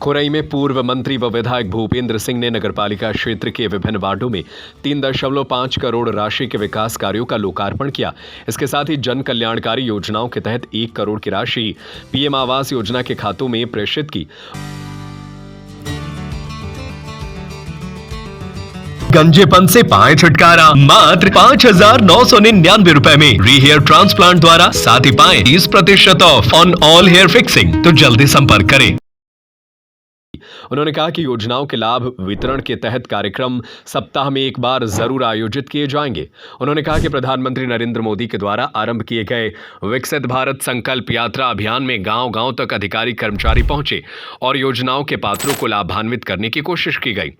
खुरई में पूर्व मंत्री व विधायक भूपेंद्र सिंह ने नगरपालिका क्षेत्र के विभिन्न वार्डों में 3.5 करोड़ राशि के विकास कार्यों का लोकार्पण किया। इसके साथ ही जन कल्याणकारी योजनाओं के तहत 1 करोड़ की राशि पीएम आवास योजना के खातों में प्रेषित की। गंजेपन से पाए छुटकारा मात्र 5,999 रुपए में री हेयर ट्रांसप्लांट द्वारा, साथ ही पाए 30% off on all hair fixing. तो जल्दी संपर्क करें। उन्होंने कहा कि योजनाओं के लाभ वितरण के तहत कार्यक्रम सप्ताह में एक बार जरूर आयोजित किए जाएंगे। उन्होंने कहा कि प्रधानमंत्री नरेंद्र मोदी के द्वारा आरंभ किए गए विकसित भारत संकल्प यात्रा अभियान में गांव-गांव तक अधिकारी कर्मचारी पहुंचे और योजनाओं के पात्रों को लाभान्वित करने की कोशिश की गई।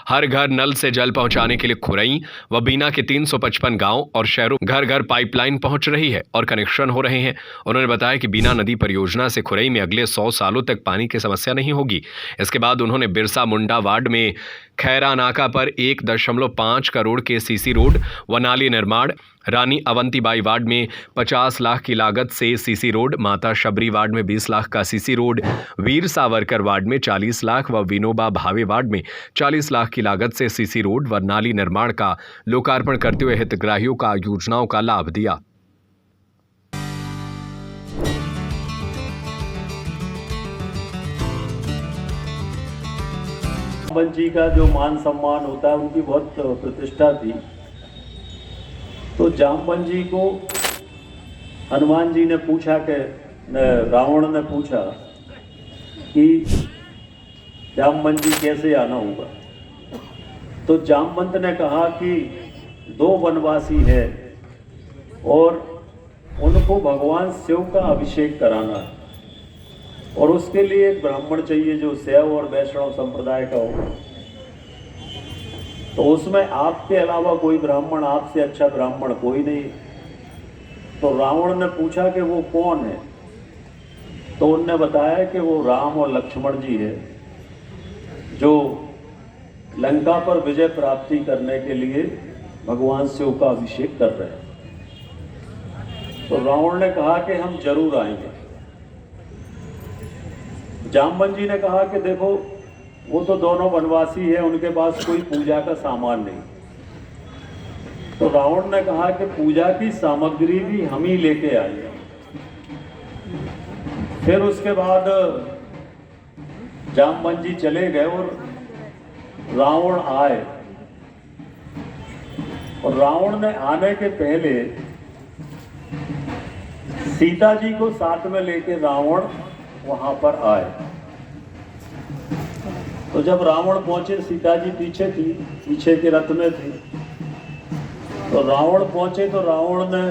हर घर नल से जल पहुंचाने के लिए खुरई व बीना के 355 गाँव और शहरों घर घर पाइपलाइन पहुंच रही है और कनेक्शन हो रहे हैं। उन्होंने बताया कि बीना नदी परियोजना से खुरई में अगले 100 सालों तक पानी की समस्या नहीं होगी। इसके बाद उन्होंने बिरसा मुंडा वार्ड में खैरा नाका पर 1.5 करोड़ के सीसी रोड व नाली निर्माण, रानी अवंतीबाई वार्ड में 50 लाख की लागत से सीसी रोड, माता शबरी वार्ड में 20 लाख का CC road, Veer Savarkar ward में 40 लाख व विनोबा भावे वार्ड में 40 लाख की लागत से सीसी रोड व नाली निर्माण का लोकार्पण करते हुए हितग्राहियों का योजनाओं का लाभ दिया। जामवंत जी का जो मान सम्मान होता है, उनकी बहुत प्रतिष्ठा थी। तो जामवंत जी को हनुमान जी ने पूछा कि रावण ने पूछा कि जामवंत जी कैसे आना होगा। तो जामवंत ने कहा कि 2 वनवासी है और उनको भगवान शिव का अभिषेक कराना है और उसके लिए एक ब्राह्मण चाहिए जो शैव और वैष्णव संप्रदाय का हो। तो उसमें आपके अलावा कोई ब्राह्मण, आपसे अच्छा ब्राह्मण कोई नहीं। तो रावण ने पूछा कि वो कौन है। तो उनने बताया कि वो राम और लक्ष्मण जी है जो लंका पर विजय प्राप्ति करने के लिए भगवान शिव का अभिषेक कर रहे हैं। तो रावण ने कहा कि हम जरूर आएंगे। जामवंत जी ने कहा कि देखो, वो तो दोनों वनवासी है, उनके पास कोई पूजा का सामान नहीं। तो रावण ने कहा कि पूजा की सामग्री भी हम ही लेके आए। फिर उसके बाद जामवंत जी चले गए और रावण आए। और रावण ने आने के पहले सीता जी को साथ में लेके रावण वहां पर आए। तो जब रावण पहुंचे, सीता जी पीछे थी, पीछे के रथ में थी। तो रावण पहुंचे तो रावण ने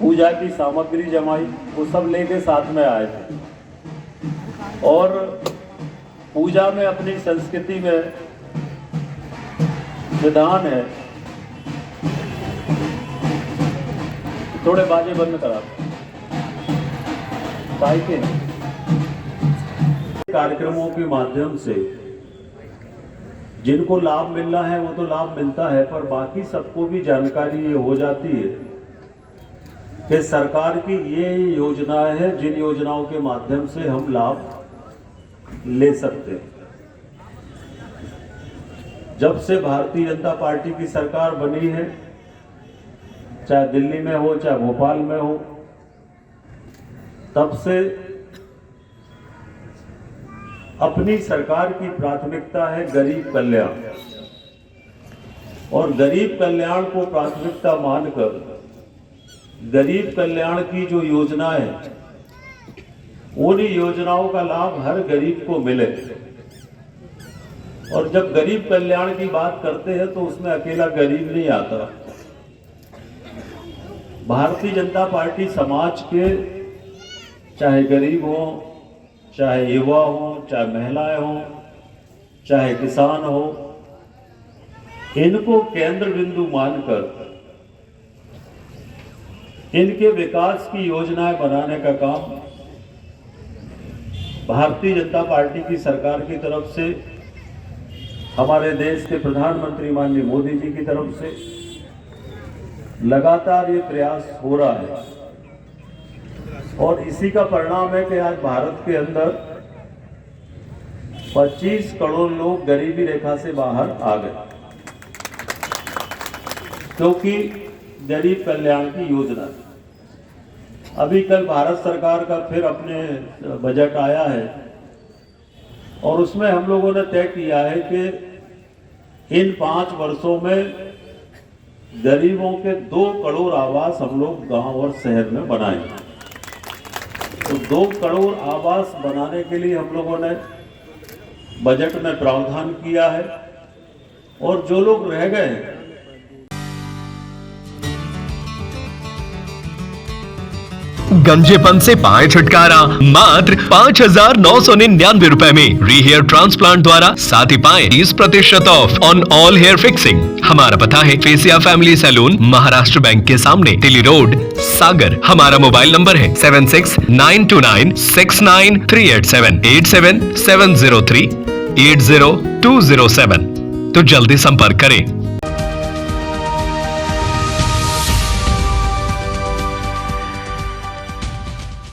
पूजा की सामग्री जमाई, वो सब लेके साथ में आए थे। और पूजा में अपनी संस्कृति में विधान है, थोड़े बाजे बंद करा के कार्यक्रमों के माध्यम से जिनको लाभ मिलना है वो तो लाभ मिलता है, पर बाकी सबको भी जानकारी ये हो जाती है कि सरकार की ये योजनाएं हैं जिन योजनाओं के माध्यम से हम लाभ ले सकते हैं। जब से भारतीय जनता पार्टी की सरकार बनी है, चाहे दिल्ली में हो चाहे भोपाल में हो, तब से अपनी सरकार की प्राथमिकता है गरीब कल्याण। और गरीब कल्याण को प्राथमिकता मानकर गरीब कल्याण की जो योजनाएं, उन योजनाओं का लाभ हर गरीब को मिले। और जब गरीब कल्याण की बात करते हैं तो उसमें अकेला गरीब नहीं आता। भारतीय जनता पार्टी समाज के चाहे गरीब हो, चाहे युवा हो, चाहे महिलाएं हो, चाहे किसान हो, इनको केंद्र बिंदु मानकर इनके विकास की योजनाएं बनाने का काम भारतीय जनता पार्टी की सरकार की तरफ से, हमारे देश के प्रधानमंत्री माननीय मोदी जी की तरफ से लगातार ये प्रयास हो रहा है। और इसी का परिणाम है कि आज भारत के अंदर 25 करोड़ लोग गरीबी रेखा से बाहर आ गए, क्योंकि गरीब कल्याण की योजना। अभी कल भारत सरकार का फिर अपने बजट आया है और उसमें हम लोगों ने तय किया है कि इन 5 वर्षों में गरीबों के 2 करोड़ आवास हम लोग गांव और शहर में बनाएंगे। तो 2 करोड़ आवास बनाने के लिए हम लोगों ने बजट में प्रावधान किया है और जो लोग रह गए हैं गंजेपन से पाए छुटकारा मात्र 5,999 रुपए में। री हेयर ट्रांसप्लांट द्वारा साथ ही पाए 30% off on all hair fixing. हमारा पता है फेसिया फैमिली सैलून, महाराष्ट्र बैंक के सामने, टिली रोड, सागर। हमारा मोबाइल नंबर है 7692969387 8770380207। तो जल्दी संपर्क करें।